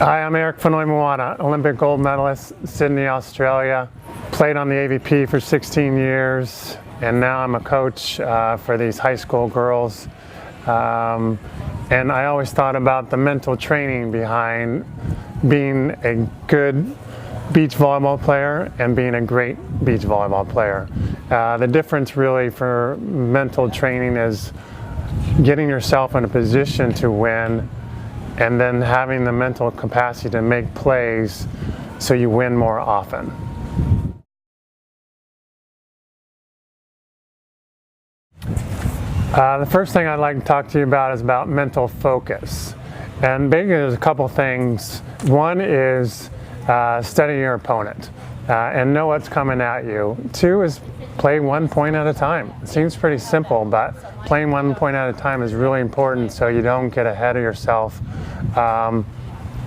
Hi, I'm Fonoimoana, Olympic gold medalist, Sydney, Australia. Played on the AVP for 16 years, and now I'm a coach for these high school girls. And I always thought about the mental training behind being a good beach volleyball player and being a great beach volleyball player. The difference really for mental training is getting yourself in a position to win and then having the mental capacity to make plays so you win more often. The first thing I'd like to talk to you about is about mental focus. And basically there's a couple things. One is study your opponent and know what's coming at you. Two is play 1 point at a time. It seems pretty simple, but playing 1 point at a time is really important so you don't get ahead of yourself.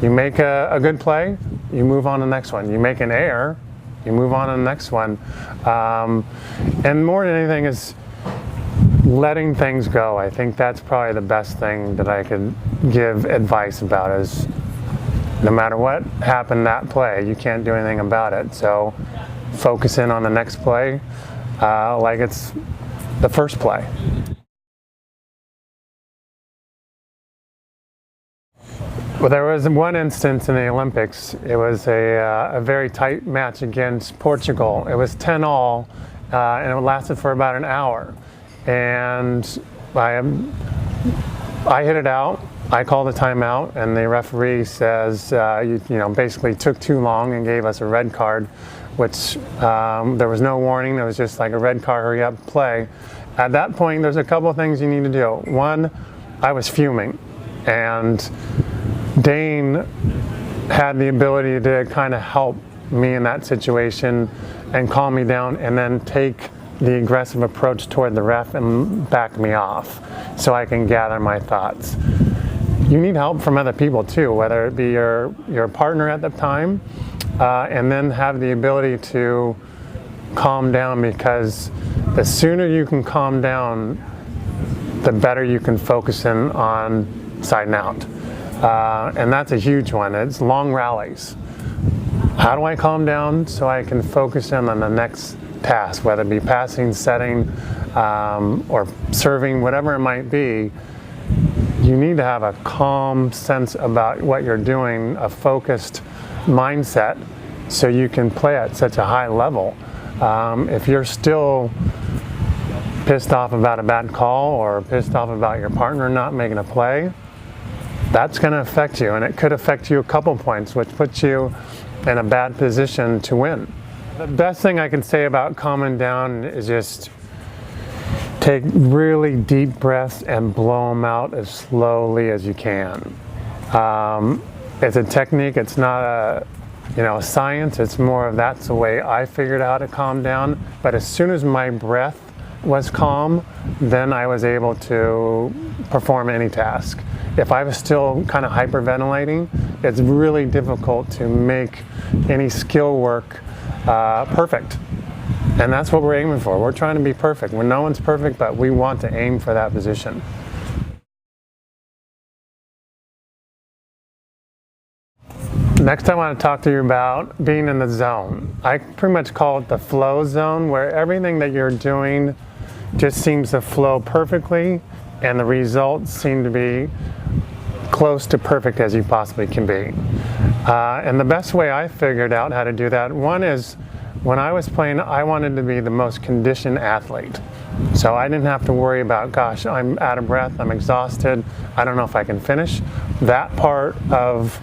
You make a good play, you move on to the next one. You make an error, you move on to the next one. And more than anything is letting things go. I think that's probably the best thing that I could give advice about is no matter what happened that play, you can't do anything about it. So focus in on the next play like it's the first play. Well, there was one instance in the Olympics. It was a very tight match against Portugal. It was 10-all, and it lasted for about an hour. And I hit it out. I called a timeout, and the referee says, you know, basically took too long and gave us a red card, which there was no warning. There was just like a red card, hurry up, play. At that point, there's a couple of things you need to do. One, I was fuming, and Dane had the ability to kind of help me in that situation and calm me down and then take the aggressive approach toward the ref and back me off so I can gather my thoughts. You need help from other people too, whether it be your partner at the time, and then have the ability to calm down, because the sooner you can calm down, the better you can focus in on side and out. And that's a huge one. It's long rallies. How do I calm down so I can focus in on the next task, whether it be passing, setting, or serving, whatever it might be? You need to have a calm sense about what you're doing, a focused mindset, so you can play at such a high level. If you're still pissed off about a bad call or pissed off about your partner not making a play, that's going to affect you, and it could affect you a couple points, which puts you in a bad position to win. The best thing I can say about calming down is just take really deep breaths and blow them out as slowly as you can. It's a technique. It's not a science. It's more of that's the way I figured out how to calm down. But as soon as my breath was calm, then I was able to perform any task. If I was still kind of hyperventilating, it's really difficult to make any skill work perfect. And that's what we're aiming for. We're trying to be perfect. When no one's perfect, but we want to aim for that position. Next, I want to talk to you about being in the zone. I pretty much call it the flow zone, where everything that you're doing just seems to flow perfectly, and the results seem to be close to perfect as you possibly can be. And the best way I figured out how to do that, one is when I was playing, I wanted to be the most conditioned athlete. So I didn't have to worry about, gosh, I'm out of breath, I'm exhausted, I don't know if I can finish. That part of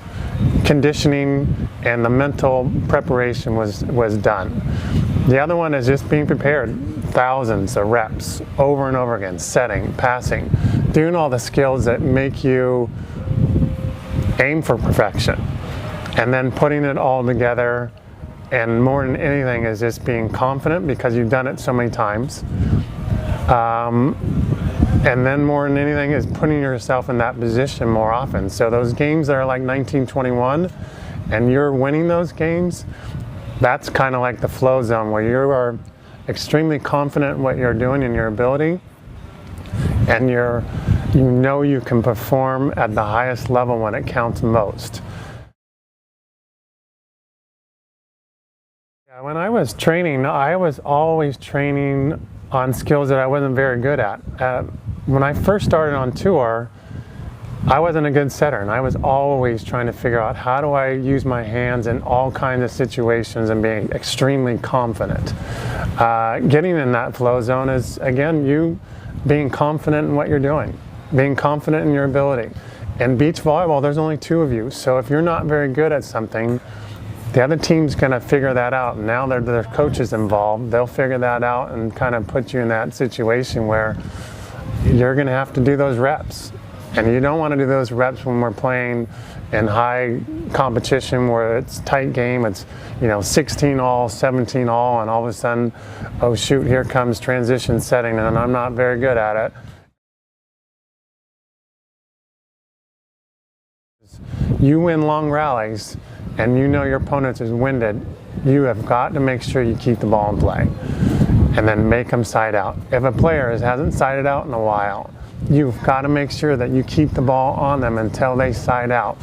conditioning and the mental preparation was done. The other one is just being prepared. Thousands of reps over and over again, setting, passing, doing all the skills that make you aim for perfection, and then putting it all together. And more than anything is just being confident because you've done it so many times. And then more than anything is putting yourself in that position more often. So those games that are like 1921 and you're winning those games, that's kind of like the flow zone where you are extremely confident in what you're doing and your ability, and you know you can perform at the highest level when it counts most. When I was training, I was always training on skills that I wasn't very good at. When I first started on tour, I wasn't a good setter, and I was always trying to figure out how do I use my hands in all kinds of situations and being extremely confident. Getting in that flow zone is, again, you being confident in what you're doing, being confident in your ability. In beach volleyball, there's only two of you, so if you're not very good at something, the other team's going to figure that out. And now their coaches involved, they'll figure that out and kind of put you in that situation where you're going to have to do those reps. And you don't want to do those reps when we're playing in high competition where it's tight game, it's 16 all, 17 all, and all of a sudden, oh shoot, here comes transition setting and I'm not very good at it. You win long rallies and you know your opponent is winded, you have got to make sure you keep the ball in play and then make them side out. If a player hasn't sided out in a while, you've got to make sure that you keep the ball on them until they side out.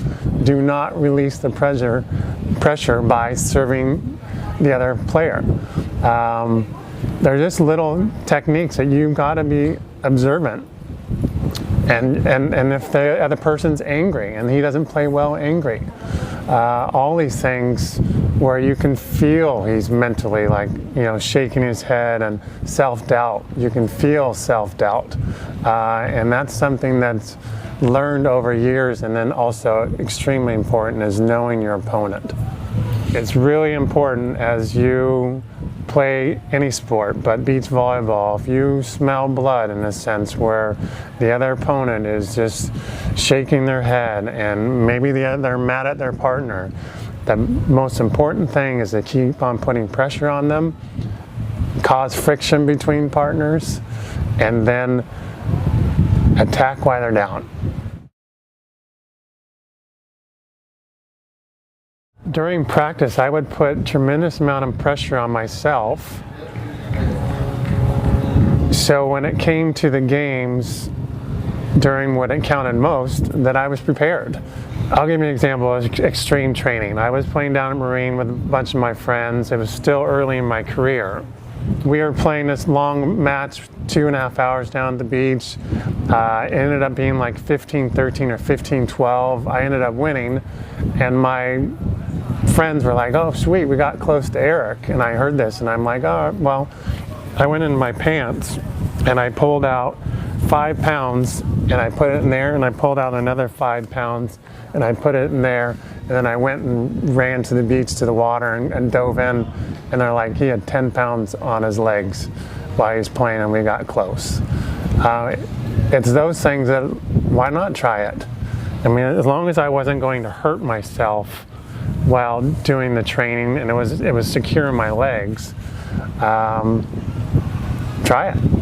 Do not release the pressure by serving the other player. They're just little techniques that you've got to be observant. And if the other person's angry and he doesn't play well angry, all these things where you can feel he's mentally shaking his head and self-doubt. You can feel self-doubt. And that's something that's learned over years, and then also extremely important is knowing your opponent. It's really important as you play any sport, but beach volleyball, if you smell blood in a sense where the other opponent is just shaking their head and maybe they're mad at their partner, the most important thing is to keep on putting pressure on them, cause friction between partners, and then attack while they're down. During practice, I would put tremendous amount of pressure on myself. So when it came to the games, during what it counted most, that I was prepared. I'll give you an example of extreme training. I was playing down at Marine with a bunch of my friends. It was still early in my career. We were playing this long match, 2.5 hours down at the beach. It ended up being like 15-13 or 15-12. I ended up winning, and my friends were like, oh sweet, we got close to Eric. And I heard this and I'm like, oh, well, I went in my pants and I pulled out 5 pounds and I put it in there, and I pulled out another 5 pounds and I put it in there, and then I went and ran to the beach to the water and dove in, and they're like, he had 10 pounds on his legs while he was playing and we got close. It's those things that, why not try it? I mean, as long as I wasn't going to hurt myself while doing the training and it was secure in my legs, try it.